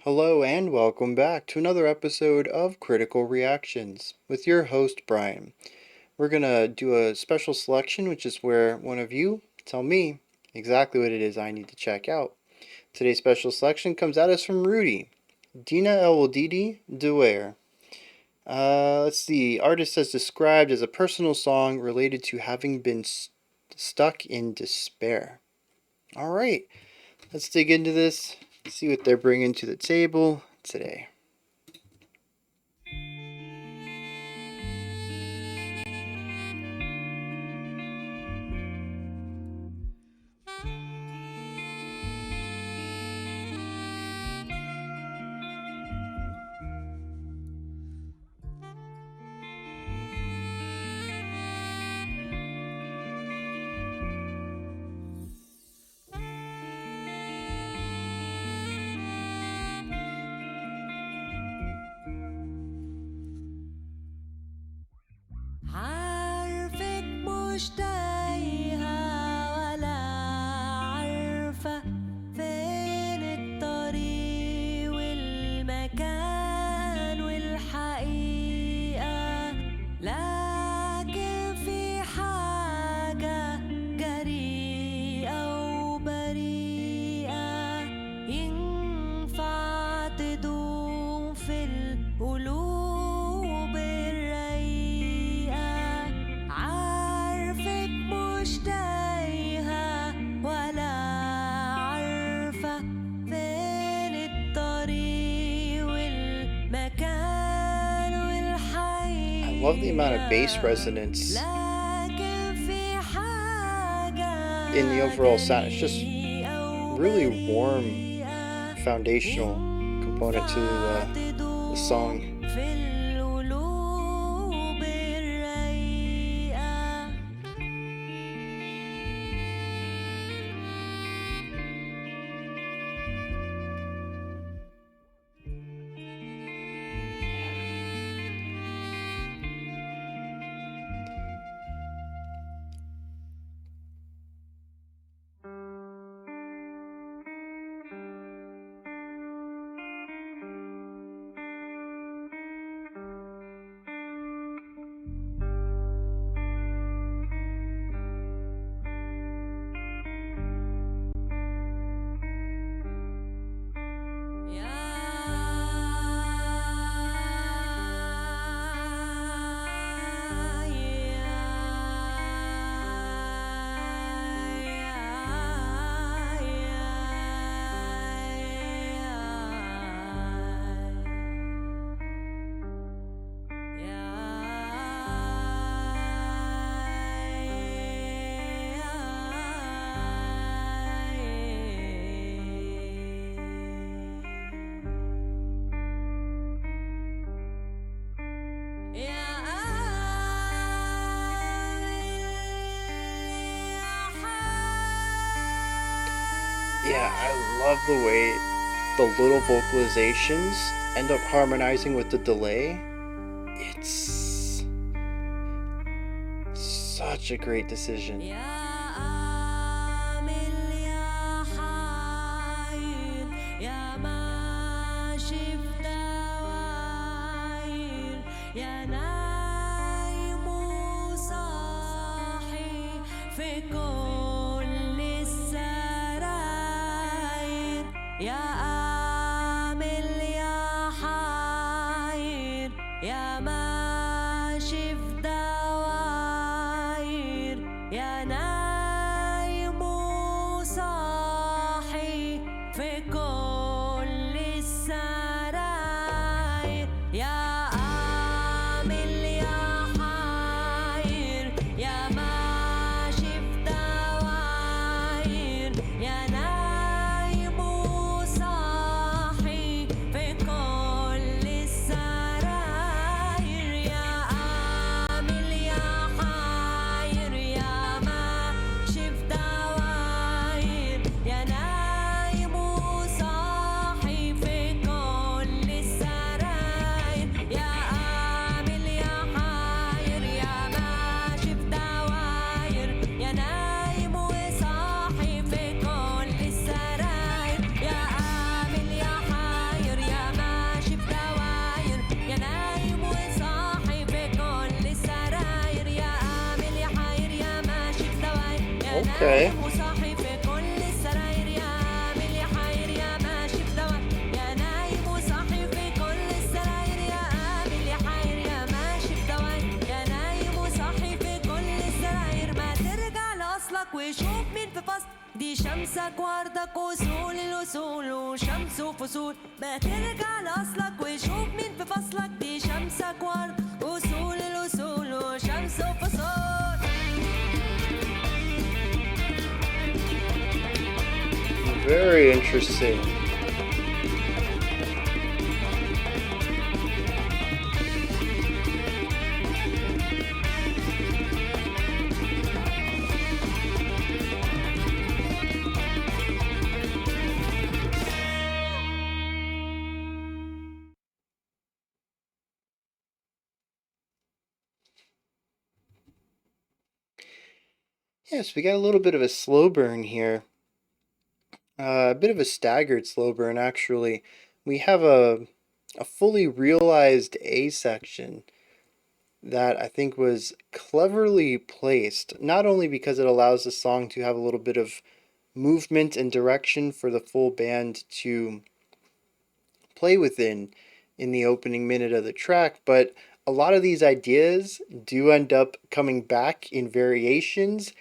Hello and welcome back to another episode of Critical Reactions with your host Bryan. We're going to do a special selection, which is where one of you tell me exactly what it is I need to check out. Today's special selection comes at us from Rudy. Dina Elwedidi, Dawayer. Let's see. Artist as described as a personal song related to having been stuck in despair. All right, let's dig into this, see what they're bringing to the table today. عارفك مش تايهة ولا عارفة فين الطريق والمكان والحقيقة، لكن في حاجة جريئة وبريئة ينفع تدوم في القلوب الرقيقة. عارفك مش تايهة ولا عارفة فين الطريق والمكان والحقيقة. I love the amount of bass resonance لكن في حاجة in the overall sound. It's just جريئة really warm, وبريئة foundational component to the song. في القلوب الرقيقة. Yeah, I love the way the little vocalizations end up harmonizing with the delay. It's such a great decision. يا عامل يا حاير يا ماشي في دواير، يا نايم وصاحي في كل السراير، يا عامل يا حاير يا ماشي في دواير، يا نايم وصاحي في كل السراير، يا عامل يا حاير يا ماشي في دواير، يا نايم وصاحي Okay. نايم وصاحي في كل السراير يا عامل يا حاير يا ماشي بدواير يا نايم وصاحي في كل السراير يا عامل يا حاير يا ماشي بدواير يا نايم وصاحي في كل السراير ما ترجع لأصلك وشوف مين في فصل دي شمسك وردك وصول الوصول وشمس وفصول ما ترجع لأصلك وشوف مين في فصلك دي شمسك وردك وصول الوصول وشمس وفصول. Very interesting. Yes, we got a little bit of a slow burn here. A bit of a staggered slow burn, actually. We have a fully realized A section that I think was cleverly placed, not only because it allows the song to have a little bit of movement and direction for the full band to play within in the opening minute of the track, but a lot of these ideas do end up coming back in variations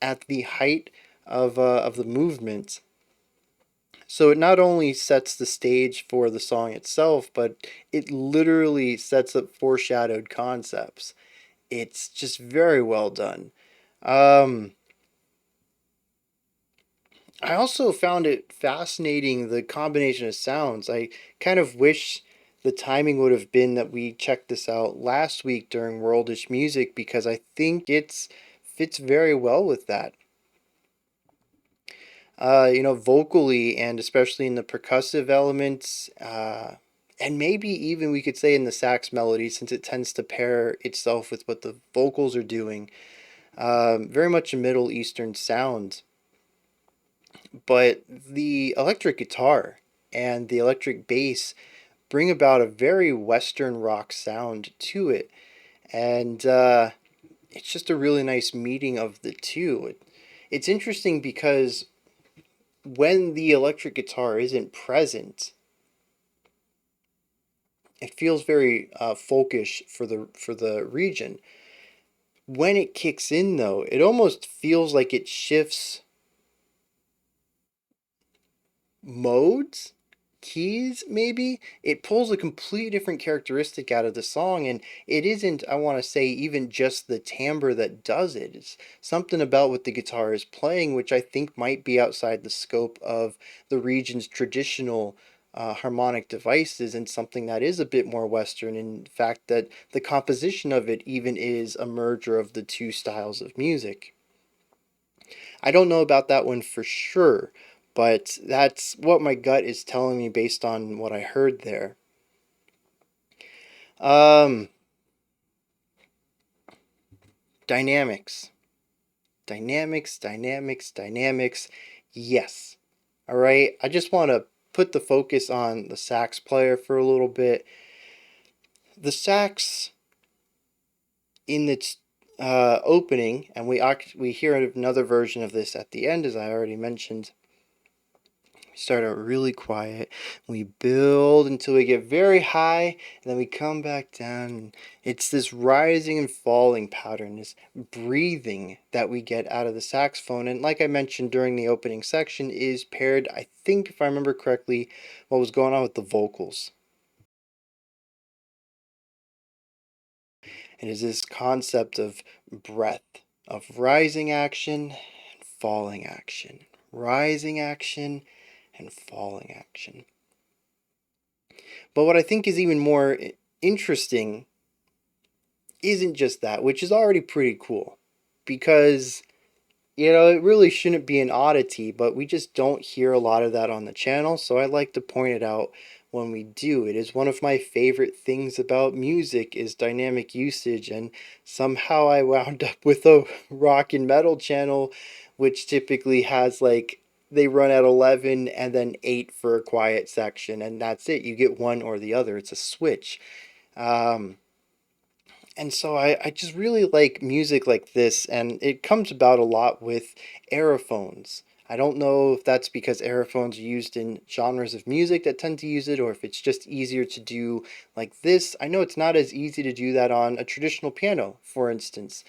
at the height of the movement. So it not only sets the stage for the song itself, but it literally sets up foreshadowed concepts. It's just very well done. I also found it fascinating, the combination of sounds. I kind of wish the timing would have been that we checked this out last week during Worldish Music, because I think it's fits very well with that. Vocally and especially in the percussive elements, and maybe even we could say in the sax melody, since it tends to pair itself with what the vocals are doing. Very much a Middle Eastern sound. But the electric guitar and the electric bass bring about a very Western rock sound to it. And it's just a really nice meeting of the two. It's interesting because when the electric guitar isn't present, it feels very folkish for the region. When it kicks in, though, it almost feels like it shifts modes, keys, maybe. It pulls a completely different characteristic out of the song, and it isn't, I want to say, even just the timbre that does it. It's something about what the guitar is playing, which I think might be outside the scope of the region's traditional harmonic devices, and something that is a bit more Western. In fact, that the composition of it even is a merger of the two styles of music. I don't know about that one for sure, but that's what my gut is telling me based on what I heard there. Um, dynamics. Dynamics. Yes. All right. I just want to put the focus on the sax player for a little bit. The sax in its opening, and we hear another version of this at the end, as I already mentioned. We start out really quiet, we build until we get very high, and then we come back down. It's this rising and falling pattern, this breathing that we get out of the saxophone, and like I mentioned during the opening section, is paired, I think if I remember correctly, what was going on with the vocals. It is this concept of breath, of rising action and falling action, rising action and falling action. But what I think is even more interesting isn't just that, which is already pretty cool, because it really shouldn't be an oddity, but we just don't hear a lot of that on the channel, so I like to point it out when we do. It is one of my favorite things about music is dynamic usage, and somehow I wound up with a rock and metal channel, which typically has they run at 11 and then 8 for a quiet section, and that's it. You get one or the other. It's a switch. And so I just really like music like this, and it comes about a lot with aerophones. I don't know if that's because aerophones are used in genres of music that tend to use it, or if it's just easier to do like this. I know it's not as easy to do that on a traditional piano, for instance,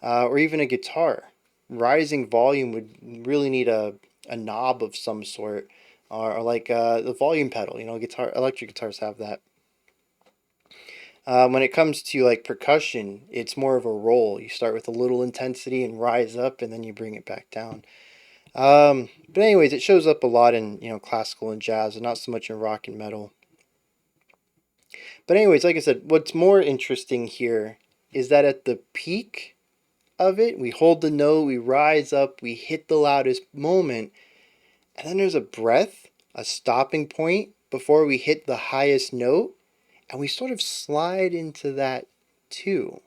or even a guitar. Rising volume would really need a knob of some sort, or like the volume pedal. Electric guitars have that. When it comes to like percussion, it's more of a roll. You start with a little intensity and rise up, and then you bring it back down. But anyways, it shows up a lot in classical and jazz, and not so much in rock and metal. But anyways, like I said, what's more interesting here is that at the peak of it, we hold the note, we rise up, we hit the loudest moment, and then there's a breath, a stopping point before we hit the highest note, and we sort of slide into that too.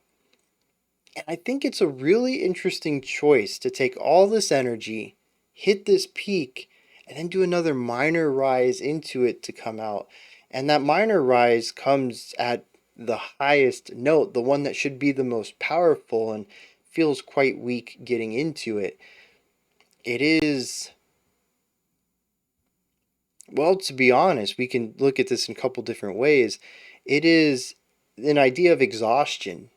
And I think it's a really interesting choice to take all this energy, hit this peak, and then do another minor rise into it to come out. And that minor rise comes at the highest note, the one that should be the most powerful, and feels quite weak getting into it. It is, well, to be honest, we can look at this in a couple different ways. It is an idea of exhaustion.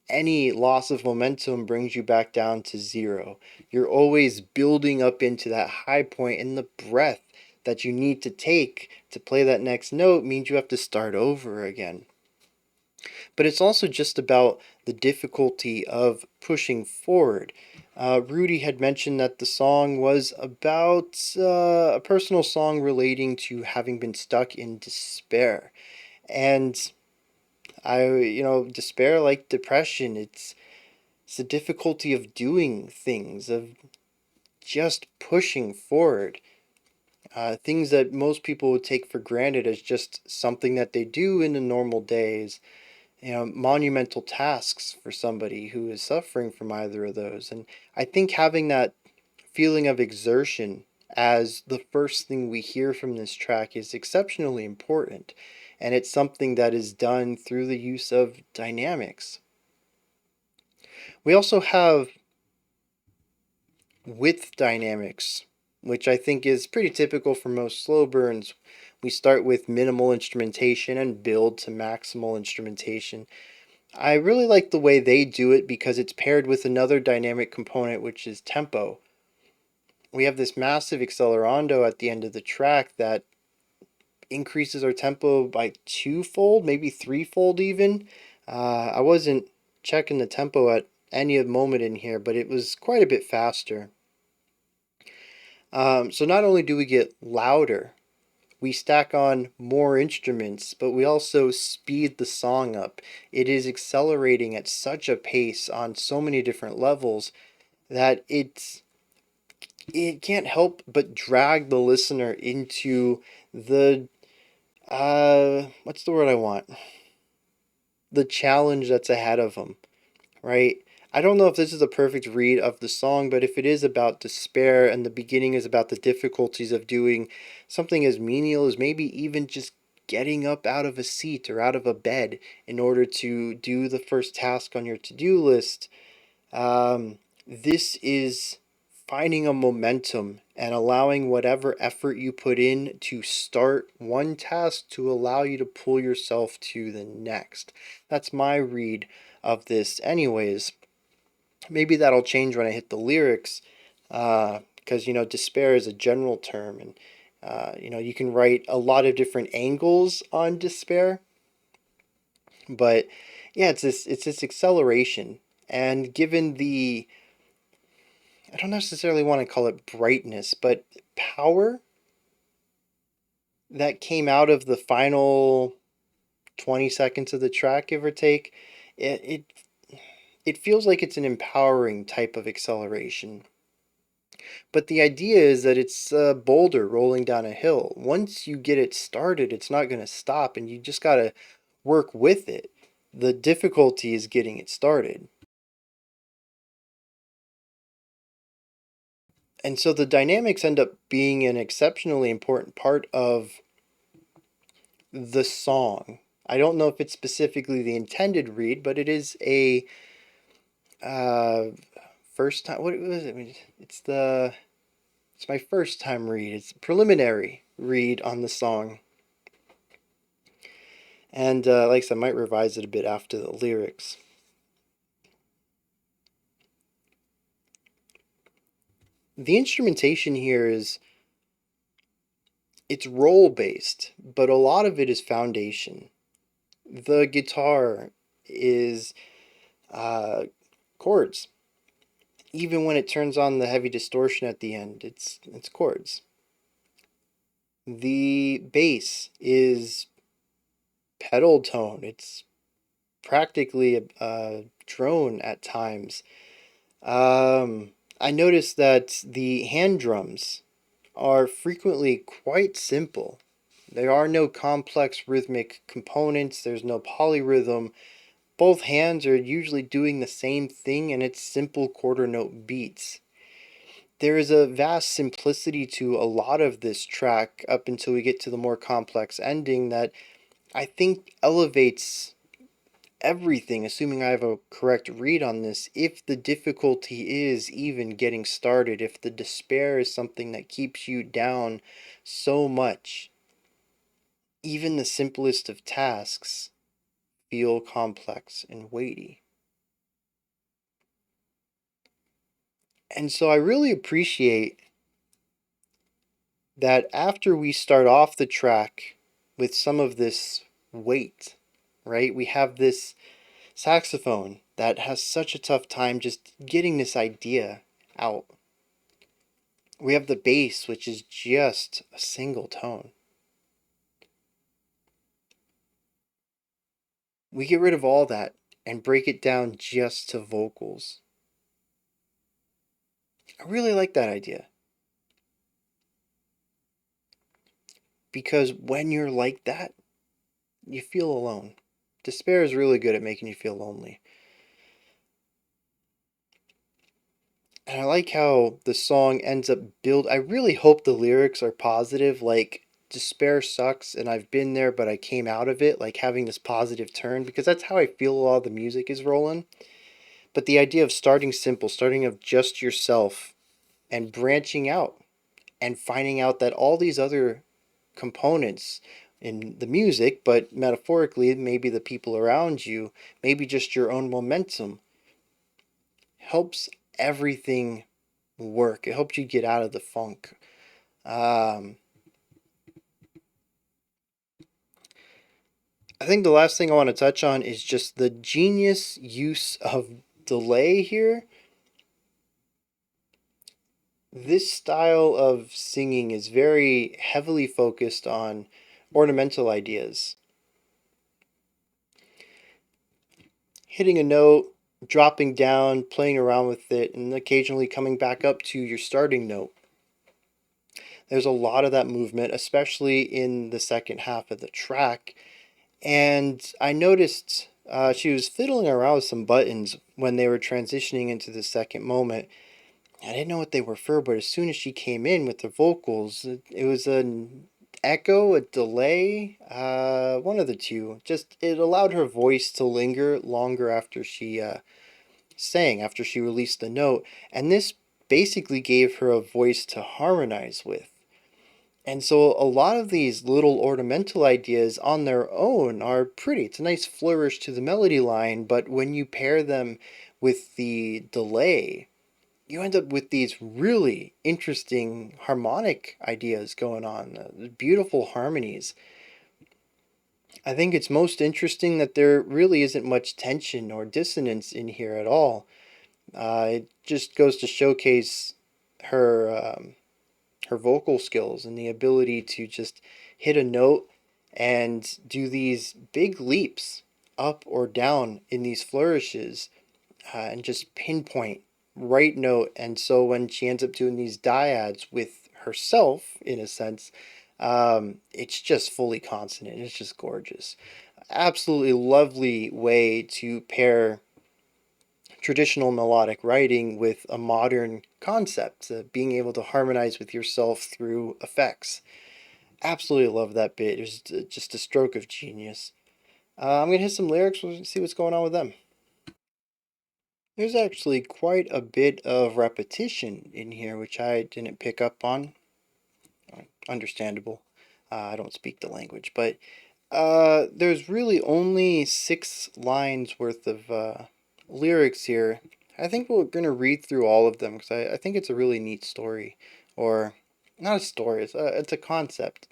Any loss of momentum brings you back down to zero. You're always building up into that high point, and the breath that you need to take to play that next note means you have to start over again. But it's also just about the difficulty of pushing forward. Rudy had mentioned that the song was about a personal song relating to having been stuck in despair. And despair, like depression, it's the difficulty of doing things, of just pushing forward. Things that most people would take for granted as just something that they do in the normal days. Monumental tasks for somebody who is suffering from either of those. And I think having that feeling of exertion as the first thing we hear from this track is exceptionally important. And it's something that is done through the use of dynamics. We also have width dynamics, which I think is pretty typical for most slow burns. We start with minimal instrumentation and build to maximal instrumentation. I really like the way they do it because it's paired with another dynamic component, which is tempo. We have this massive accelerando at the end of the track that increases our tempo by twofold, maybe threefold even. I wasn't checking the tempo at any moment in here, but it was quite a bit faster. So not only do we get louder, we stack on more instruments, but we also speed the song up. It is accelerating at such a pace on so many different levels that it can't help but drag the listener into the what's the word I want? The challenge that's ahead of them, right? I don't know if this is a perfect read of the song, but if it is about despair and the beginning is about the difficulties of doing something as menial as maybe even just getting up out of a seat or out of a bed in order to do the first task on your to-do list, this is finding a momentum and allowing whatever effort you put in to start one task to allow you to pull yourself to the next. That's my read of this anyways. Maybe that'll change when I hit the lyrics, because despair is a general term, and you can write a lot of different angles on despair. But yeah, it's this acceleration, and given the, I don't necessarily want to call it brightness, but power that came out of the final 20 seconds of the track, give or take, it it feels like it's an empowering type of acceleration. But the idea is that it's a boulder rolling down a hill. Once you get it started, it's not going to stop, and you just got to work with it. The difficulty is getting it started. And so the dynamics end up being an exceptionally important part of the song. I don't know if it's specifically the intended read, but it is a uh, first time. What was it? I mean, it's my first time read. It's a preliminary read on the song, and like I said, I might revise it a bit after the lyrics. The instrumentation here is it's role based, but a lot of it is foundation. The guitar is uh, chords. Even when it turns on the heavy distortion at the end, it's chords. The bass is pedal tone. It's practically a drone at times. I noticed that the hand drums are frequently quite simple. There are no complex rhythmic components, there's no polyrhythm. Both hands are usually doing the same thing, and it's simple quarter note beats. There is a vast simplicity to a lot of this track up until we get to the more complex ending that I think elevates everything, assuming I have a correct read on this. If the difficulty is even getting started, if the despair is something that keeps you down so much, even the simplest of tasks feel complex and weighty. And so I really appreciate that after we start off the track with some of this weight, right? We have this saxophone that has such a tough time just getting this idea out. We have the bass, which is just a single tone. We get rid of all that and break it down just to vocals. I really like that idea. Because when you're like that, you feel alone. Despair is really good at making you feel lonely. And I like how the song ends up I really hope the lyrics are positive, like despair sucks and I've been there but I came out of it, like having this positive turn, because that's how I feel a lot of the music is rolling. But the idea of starting simple, starting of just yourself and branching out and finding out that all these other components in the music, but metaphorically, maybe the people around you, maybe just your own momentum, helps everything work. It helps you get out of the funk. Um, I think the last thing I want to touch on is just the genius use of delay here. This style of singing is very heavily focused on ornamental ideas. Hitting a note, dropping down, playing around with it, and occasionally coming back up to your starting note. There's a lot of that movement, especially in the second half of the track. And I noticed she was fiddling around with some buttons when they were transitioning into the second moment. I didn't know what they were for, but as soon as she came in with the vocals, it was an echo, a delay, one of the two. Just it allowed her voice to linger longer after she sang, after she released the note. And this basically gave her a voice to harmonize with. And so a lot of these little ornamental ideas on their own are pretty. It's a nice flourish to the melody line, but when you pair them with the delay, you end up with these really interesting harmonic ideas going on, beautiful harmonies. I think it's most interesting that there really isn't much tension or dissonance in here at all. It just goes to showcase her her vocal skills and the ability to just hit a note and do these big leaps up or down in these flourishes and just pinpoint right note. And so when she ends up doing these dyads with herself, in a sense, it's just fully consonant. It's just gorgeous. Absolutely lovely way to pair traditional melodic writing with a modern concept, being able to harmonize with yourself through effects. Absolutely love that bit. It was just a stroke of genius. I'm gonna hit some lyrics. We'll see what's going on with them. There's actually quite a bit of repetition in here, which I didn't pick up on. Understandable. I don't speak the language, but there's really only 6 lines worth of lyrics here. I think we're gonna read through all of them because I think it's a really neat story, or not a story. It's a concept.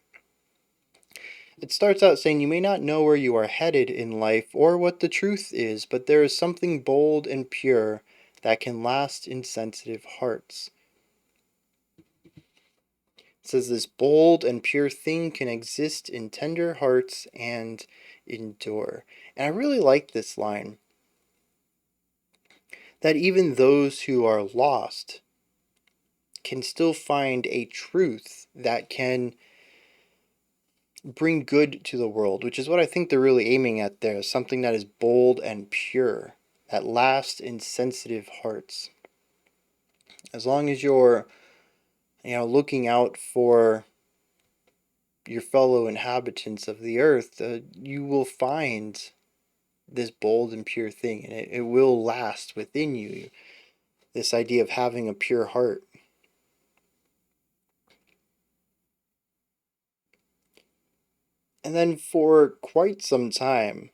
It starts out saying, "You may not know where you are headed in life or what the truth is, but there is something bold and pure that can last in sensitive hearts." It says this bold and pure thing can exist in tender hearts and endure. And I really like this line, that even those who are lost can still find a truth that can bring good to the world, which is what I think they're really aiming at there, something that is bold and pure, that lasts in sensitive hearts. As long as you're, looking out for your fellow inhabitants of the earth, you will find this bold and pure thing, and it will last within you. This idea of having a pure heart. And then for quite some time,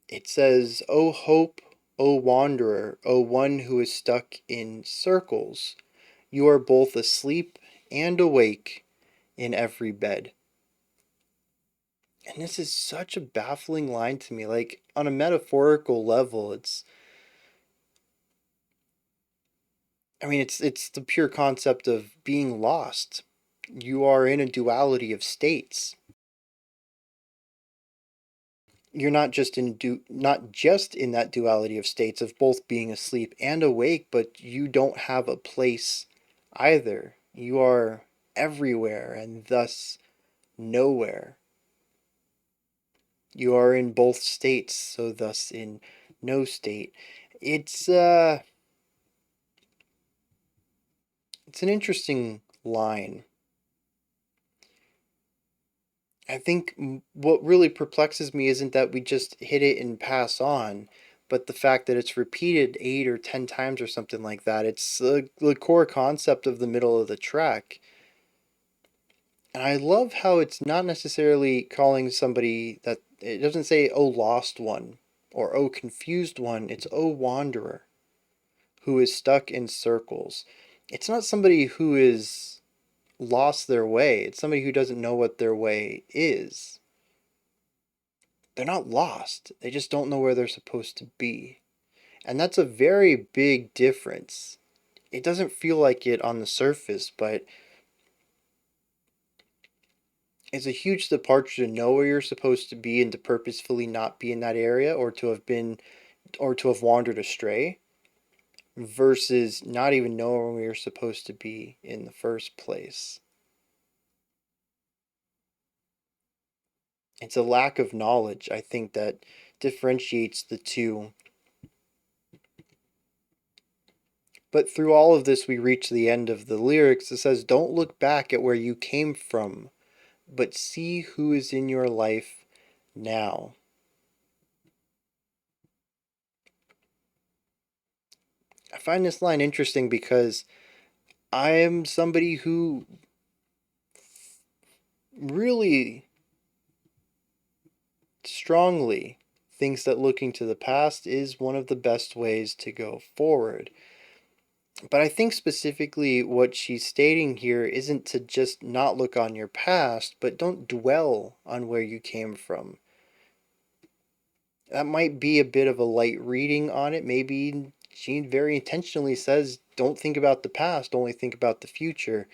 it says, "O hope, O wanderer, O one who is stuck in circles, you are both asleep and awake in every bed." And this is such a baffling line to me. Like, on a metaphorical level, it's the pure concept of being lost. You are in a duality of states. You're not just in that duality of states of both being asleep and awake, but you don't have a place either. You are everywhere and thus nowhere. You are in both states, so thus in no state. It's it's an interesting line. I think what really perplexes me isn't that we just hit it and pass on, but the fact that it's repeated 8 or 10 times or something like that. It's the core concept of the middle of the track. And I love how it's not necessarily calling somebody that, it doesn't say, "Oh, lost one," or "Oh, confused one." It's "Oh, wanderer," who is stuck in circles. It's not somebody who is lost their way, it's somebody who doesn't know what their way is. They're not lost, they just don't know where they're supposed to be. And that's a very big difference. It doesn't feel like it on the surface, but it's a huge departure to know where you're supposed to be and to purposefully not be in that area, or to have wandered astray, versus not even knowing where you're supposed to be in the first place. It's a lack of knowledge, I think, that differentiates the two. But through all of this, we reach the end of the lyrics. It says, "Don't look back at where you came from, but see who is in your life now." I find this line interesting because I am somebody who really strongly thinks that looking to the past is one of the best ways to go forward. But I think specifically what she's stating here isn't to just not look on your past, but don't dwell on where you came from. That might be a bit of a light reading on it. Maybe she very intentionally says, don't think about the past, only think about the future.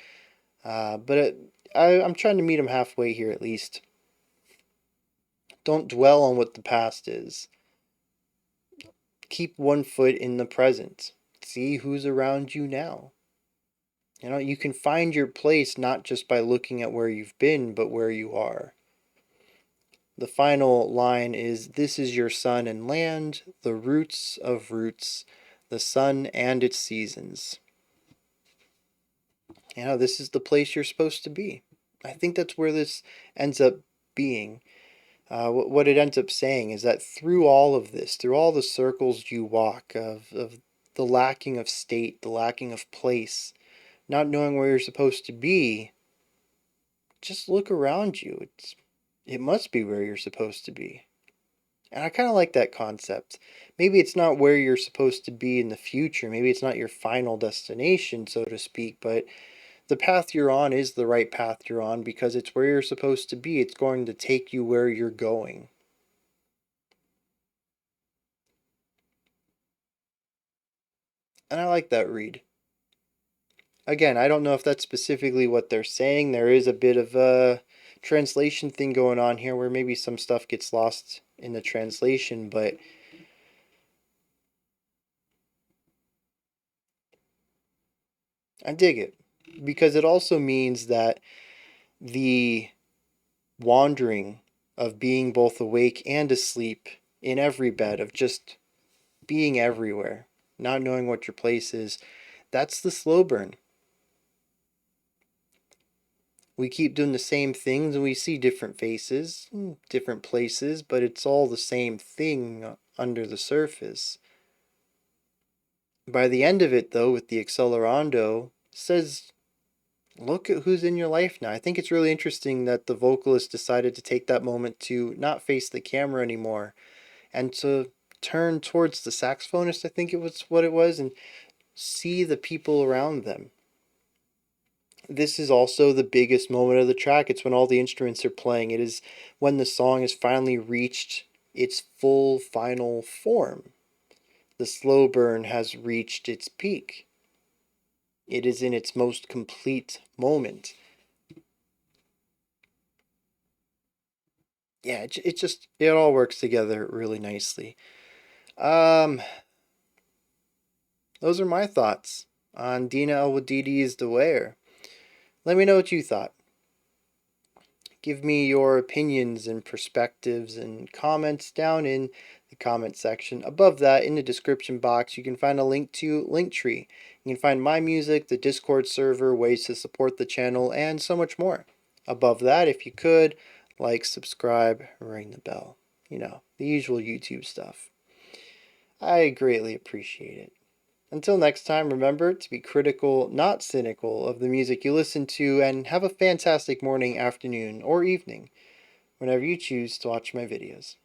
I'm trying to meet him halfway here at least. Don't dwell on what the past is. Keep one foot in the present. See who's around you now. You can find your place not just by looking at where you've been, but where you are. The final line is, "This is your sun and land, the roots of roots, the sun and its seasons." This is the place you're supposed to be. I think that's where this ends up being. What it ends up saying is that through all of this, through all the circles you walk of the lacking of state, the lacking of place, not knowing where you're supposed to be, just look around you. It must be where you're supposed to be. And I kind of like that concept. Maybe it's not where you're supposed to be in the future. Maybe it's not your final destination, so to speak, but the path you're on is the right path you're on because it's where you're supposed to be. It's going to take you where you're going. And I like that read. Again, I don't know if that's specifically what they're saying. There is a bit of a translation thing going on here where maybe some stuff gets lost in the translation, but I dig it because it also means that the wandering of being both awake and asleep in every bed, of just being everywhere, not knowing what your place is, that's the slow burn. We keep doing the same things and we see different faces, different places, but it's all the same thing under the surface. By the end of it, though, with the accelerando, says, look at who's in your life now. I think it's really interesting that the vocalist decided to take that moment to not face the camera anymore and to turn towards the saxophonist, I think it was what it was, and see the people around them. This is also the biggest moment of the track. It's when all the instruments are playing. It is when the song has finally reached its full final form. The slow burn has reached its peak. It is in its most complete moment. Yeah, it all works together really nicely. Um, those are my thoughts on Dina El Wedidi's Dawayer. Let me know what you thought. Give me your opinions and perspectives and comments down in the comment section. Above that, in the description box, you can find a link to Linktree. You can find my music, the Discord server, ways to support the channel, and so much more. Above that, if you could, like, subscribe, ring the bell. You know, the usual YouTube stuff. I greatly appreciate it. Until next time, remember to be critical, not cynical, of the music you listen to, and have a fantastic morning, afternoon, or evening whenever you choose to watch my videos.